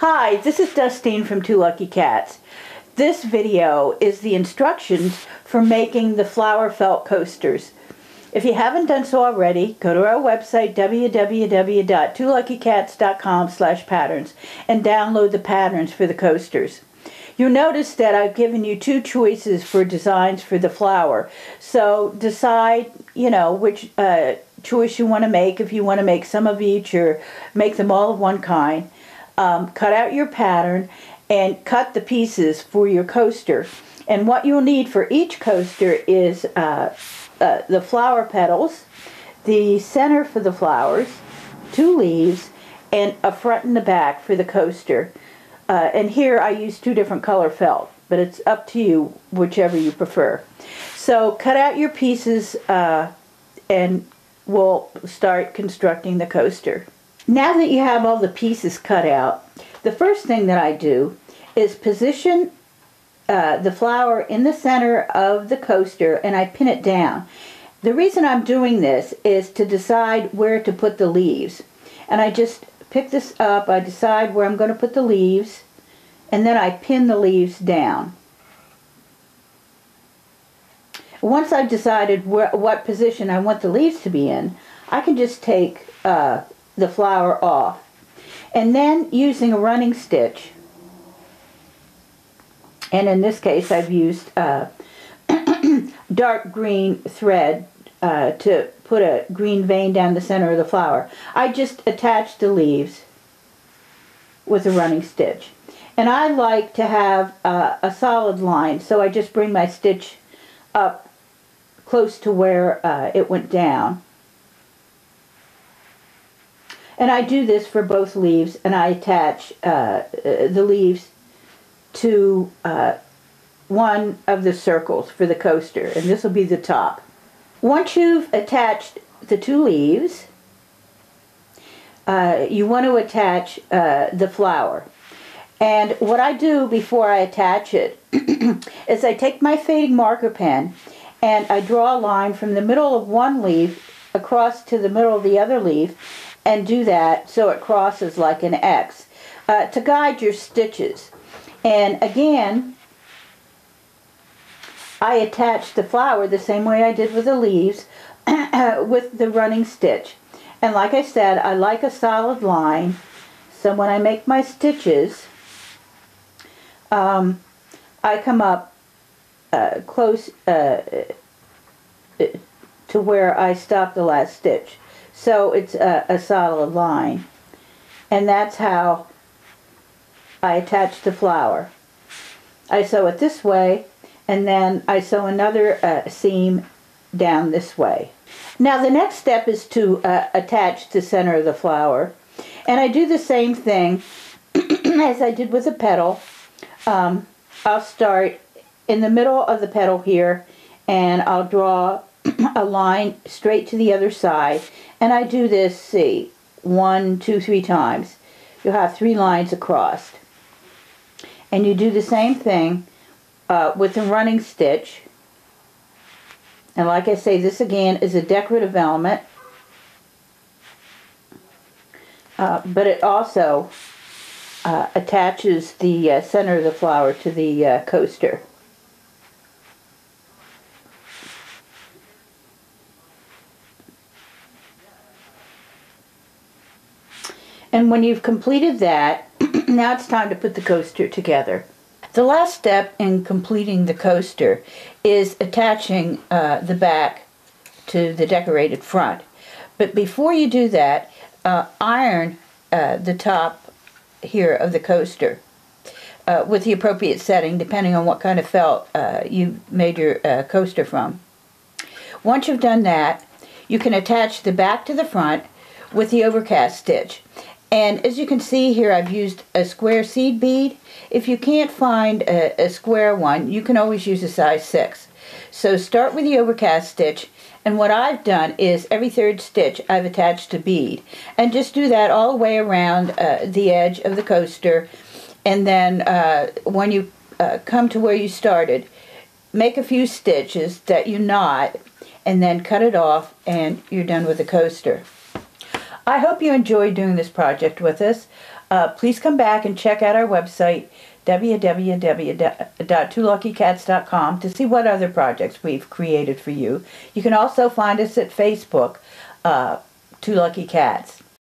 Hi, this is Dustine from Two Lucky Cats. This video is the instructions for making the flower felt coasters. If you haven't done so already, go to our website www.twoluckycats.com/patterns and download the patterns for the coasters. You'll notice that I've given you two choices for designs for the flower. So decide, which choice you want to make, if you want to make some of each or make them all of one kind. Cut out your pattern and cut the pieces for your coaster. And what you'll need for each coaster is the flower petals, the center for the flowers, two leaves, and a front and a back for the coaster. And here I use two different color felt, but it's up to you, whichever you prefer. So cut out your pieces and we'll start constructing the coaster. Now that you have all the pieces cut out, the first thing that I do is position the flower in the center of the coaster and I pin it down. The reason I'm doing this is to decide where to put the leaves. And I just pick this up, I decide where I'm going to put the leaves, and then I pin the leaves down. Once I've decided what position I want the leaves to be in, I can just take the flower off. And then using a running stitch, and in this case I've used dark green thread to put a green vein down the center of the flower, I just attach the leaves with a running stitch. And I like to have a solid line, so I just bring my stitch up close to where it went down. And I do this for both leaves, and I attach the leaves to one of the circles for the coaster, and this will be the top. Once you've attached the two leaves, you want to attach the flower. And what I do before I attach it is I take my fading marker pen and I draw a line from the middle of one leaf across to the middle of the other leaf, and do that so it crosses like an X to guide your stitches. And again, I attach the flower the same way I did with the leaves with the running stitch. And like I said, I like a solid line, so when I make my stitches, I come up close to where I stopped the last stitch. So it's a solid line. And that's how I attach the flower. I sew it this way, and then I sew another seam down this way. Now the next step is to attach the center of the flower. And I do the same thing as I did with the petal. I'll start in the middle of the petal here, and I'll draw a line straight to the other side, and I do this, see, 1, 2, 3 times. You'll have 3 lines across. And you do the same thing with the running stitch. And like I say, this again is a decorative element, but it also attaches the center of the flower to the coaster. And when you've completed that, now it's time to put the coaster together. The last step in completing the coaster is attaching the back to the decorated front. But before you do that, iron the top here of the coaster with the appropriate setting, depending on what kind of felt you made your coaster from. Once you've done that, you can attach the back to the front with the overcast stitch. And as you can see here, I've used a square seed bead. If you can't find a square one, you can always use a size 6. So start with the overcast stitch, and what I've done is every third stitch I've attached a bead. And just do that all the way around the edge of the coaster, and then when you come to where you started, make a few stitches that you knot, and then cut it off, and you're done with the coaster. I hope you enjoyed doing this project with us. Please come back and check out our website, www.twoluckycats.com, to see what other projects we've created for you. You can also find us at Facebook, Two Lucky Cats.